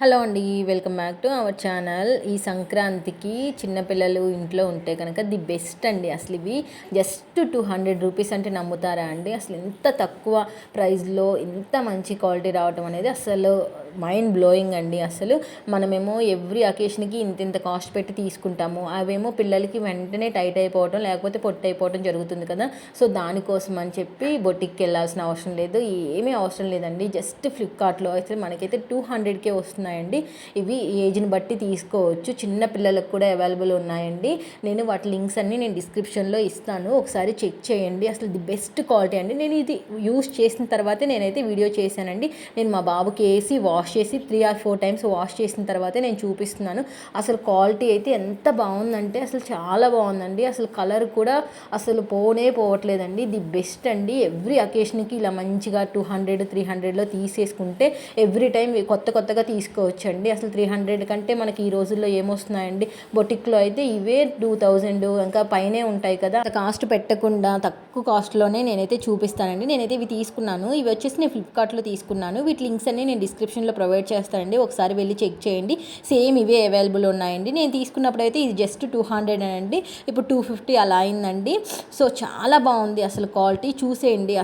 Hello అండి, welcome back to our channel. ఈ సంక్రాంతికి చిన్నపిల్లలు ఇంట్లో ఉంటే కనుక ది బెస్ట్ అండి. అసలు ఇవి జస్ట్ 200 రూపీస్ అంటే నమ్ముతారా అండి? అసలు ఎంత తక్కువ ప్రైస్లో ఇంత మంచి క్వాలిటీ రావటం అనేది అసలు మైండ్ బ్లోయింగ్ అండి. అసలు మనమేమో ఎవ్రీ అకేషన్కి ఇంత కాస్ట్ పెట్టి తీసుకుంటాము, అవేమో పిల్లలకి వెంటనే టైట్ అయిపోవటం లేకపోతే పొట్టి అయిపోవటం జరుగుతుంది కదా. సో దానికోసం అని చెప్పి బొటిక్కి వెళ్ళాల్సిన అవసరం లేదు, ఏమీ అవసరం లేదండి. జస్ట్ ఫ్లిప్కార్ట్లో అయితే మనకైతే 200కే వస్తున్నాయండి. ఇవి ఏజ్ని బట్టి తీసుకోవచ్చు, చిన్న పిల్లలకు కూడా అవైలబుల్ ఉన్నాయండి. నేను వాటి లింక్స్ అన్నీ నేను డిస్క్రిప్షన్లో ఇస్తాను, ఒకసారి చెక్ చేయండి. అసలు ది బెస్ట్ క్వాలిటీ అండి. నేను ఇది యూస్ చేసిన తర్వాతే నేనైతే వీడియో చేశానండి. నేను మా బాబుకి వేసి వాష్ చేసి 3 or 4 టైమ్స్ వాష్ చేసిన తర్వాతే నేను చూపిస్తున్నాను. అసలు క్వాలిటీ అయితే ఎంత బాగుందంటే అసలు చాలా బాగుందండి. అసలు కలర్ కూడా అసలు పోవట్లేదండి. ది బెస్ట్ అండి. ఎవ్రీ అకేషన్కి ఇలా మంచిగా 200, 300లో తీసేసుకుంటే ఎవ్రీ టైం కొత్తగా తీసుకోవచ్చండి. అసలు 300 కంటే మనకి ఈ రోజుల్లో ఏమొస్తున్నాయండి? బొటిక్లో అయితే ఇవే 2000 ఇంకా పైనే ఉంటాయి కదా. కాస్ట్ పెట్టకుండా తక్కువ కాస్ట్లోనే నేనైతే చూపిస్తానండి. నేనైతే ఇవి తీసుకున్నాను. ఇవి వచ్చేసి నేను ఫ్లిప్కార్ట్లో తీసుకున్నాను. వీటి లింక్స్ అన్ని నేను డిస్క్రిప్షన్లో ప్రొవైడ్ చేస్తానండి, ఒకసారి వెళ్ళి చెక్ చేయండి. సేమ్ ఇవే అవైలబుల్ ఉన్నాయండి. నేను తీసుకున్నప్పుడు అయితే ఇది జస్ట్ 200 అండి, ఇప్పుడు 250 అలా అయిందండి. సో చాలా బాగుంది అసలు క్వాలిటీ చూసేయండి.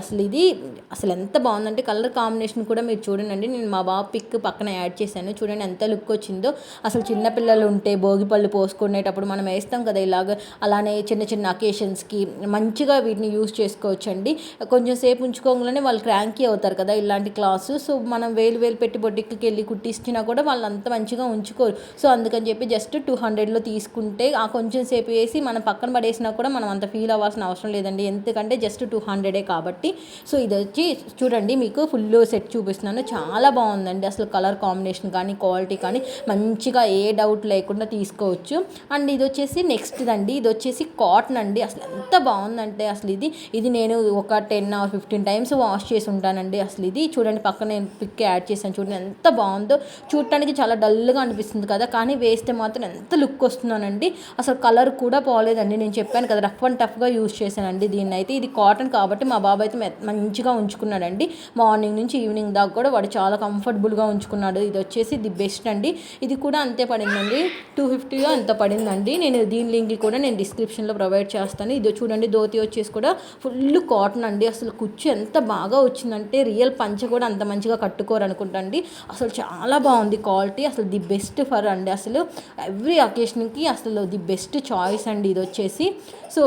అసలు ఎంత బాగుందంటే కలర్ కాంబినేషన్ కూడా మీరు చూడండి. నేను మా బాబు పిక్ పక్కన యాడ్ చేశాను, చూడండి ఎంత లుక్ వచ్చిందో. అసలు చిన్నపిల్లలు ఉంటే భోగి పళ్ళు పోసుకునేటప్పుడు మనం వేస్తాం కదా ఇలాగ, అలానే చిన్న అకేషన్స్కి మంచిగా వీటిని యూస్ చేసుకోవచ్చండి. కొంచెం సేపు ఉంచుకోగానే వాళ్ళు క్రాంకీ అవుతారు కదా ఇలాంటి క్లాసు. సో మనం వేలు పెట్టి బొటిక్కి వెళ్ళి కుట్టించినా కూడా వాళ్ళు అంత మంచిగా ఉంచుకోరు. సో అందుకని చెప్పి జస్ట్ 200లో తీసుకుంటే ఆ కొంచెం సేపు వేసి మనం పక్కన పడేసినా కూడా మనం అంత ఫీల్ అవ్వాల్సిన అవసరం లేదండి, ఎందుకంటే జస్ట్ 200 కాబట్టి. సో ఇది వచ్చి చూడండి, మీకు ఫుల్ సెట్ చూపిస్తున్నాను, చాలా బాగుందండి. అసలు కలర్ కాంబినేషన్ కానీ క్వాలిటీ కానీ మంచిగా ఏ డౌట్ లేకుండా తీసుకోవచ్చు. అండ్ ఇది వచ్చేసి నెక్స్ట్ అండి, ఇది వచ్చేసి కాటన్ అండి. అసలు ఎంత బాగుందంటే అసలు ఇది నేను ఒక 10 or 15 టైమ్స్ వాష్ చేసి ఉంటానండి. అసలు ఇది చూడండి, పక్కన నేను పిక్ యాడ్ చేశాను, చూడండి ఎంత బాగుందో. చూడటానికి చాలా డల్గా అనిపిస్తుంది కదా, కానీ వేస్తే మాత్రం ఎంత లుక్ వస్తుందోనండి. అసలు కలర్ కూడా పోలేదండి. నేను చెప్పాను కదా రఫ్ అండ్ టఫ్గా యూజ్ చేశానండి దీన్ని అయితే. ఇది కాటన్ కాబట్టి మా బాబు అయితే మంచిగా ఉంచుకున్నాడండి. మార్నింగ్ నుంచి ఈవినింగ్ దాకా కూడా వాడు చాలా కంఫర్టబుల్గా ఉంచుకున్నాడు. ఇది వచ్చేసి ది బెస్ట్ అండి. ఇది కూడా అంతే పడిందండి, 250 అంత పడిందండి. నేను దీని లింక్ కూడా నేను డిస్క్రిప్షన్లో ప్రొవైడ్ చేస్తాను. ఇది చూడండి, ధోతి వచ్చేసి కూడా ఫుల్ కాటన్ అండి. అసలు కుచ్చు ఎంత బాగా వచ్చిందంటే రియల్ పంచ కూడా అంత మంచిగా కట్టుకోరు అనుకుంటండి. అసలు చాలా బాగుంది క్వాలిటీ. అసలు ది బెస్ట్ ఫర్ అండి. అసలు ఎవ్రీ అకేషన్కి అసలు ది బెస్ట్ చాయిస్ అండి ఇది వచ్చేసి. సో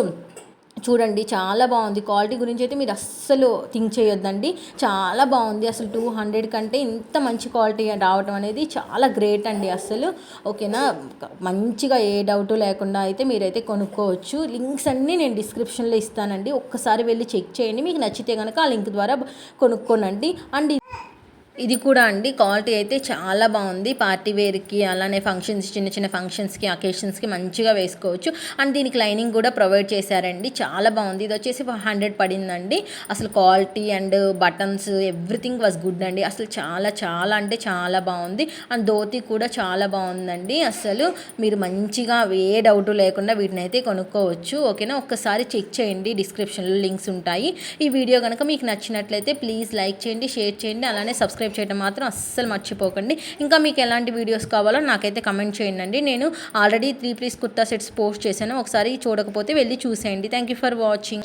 చూడండి, చాలా బాగుంది. క్వాలిటీ గురించి అయితే మీరు అస్సలు థింక్ చేయొద్దండి, చాలా బాగుంది. అసలు 200 కంటే ఇంత మంచి క్వాలిటీ రావడం అనేది చాలా గ్రేట్ అండి అసలు. ఓకేనా, మంచిగా ఏ డౌట్ లేకుండా అయితే మీరైతే కొనుక్కోవచ్చు. లింక్స్ అన్నీ నేను డిస్క్రిప్షన్లో ఇస్తానండి, ఒక్కసారి వెళ్ళి చెక్ చేయండి. మీకు నచ్చితే కనుక ఆ లింక్ ద్వారా కొనుక్కోనండి. అండ్ ఇది కూడా అండి క్వాలిటీ అయితే చాలా బాగుంది. పార్టీ వేర్కి అలానే ఫంక్షన్స్, చిన్న ఫంక్షన్స్కి అకేషన్స్కి మంచిగా వేసుకోవచ్చు. అండ్ దీనికి లైనింగ్ కూడా ప్రొవైడ్ చేశారండి, చాలా బాగుంది. ఇది వచ్చేసి 100 పడిందండి. అసలు quality and buttons everything was good అండి. అసలు చాలా అంటే చాలా బాగుంది. అండ్ ధోతి కూడా చాలా బాగుందండి. అసలు మీరు మంచిగా ఏ డౌట్ లేకుండా వీటిని అయితే కొనుక్కోవచ్చు. ఓకేనా, ఒక్కసారి చెక్ చేయండి, డిస్క్రిప్షన్లో లింక్స్ ఉంటాయి. ఈ వీడియో కనుక మీకు నచ్చినట్లయితే ప్లీజ్ లైక్ చేయండి, షేర్ చేయండి, అలానే సబ్స్క్రైబ్ చేయడం మాత్రం అస్సలు మర్చిపోకండి. ఇంకా మీకు ఎలాంటి వీడియోస్ కావాలో నాకైతే కమెంట్ చేయండి. నేను already 3 piece kurta sets post చేశాను, ఒకసారి చూడకపోతే వెళ్ళి చూసేయండి. Thank you for watching.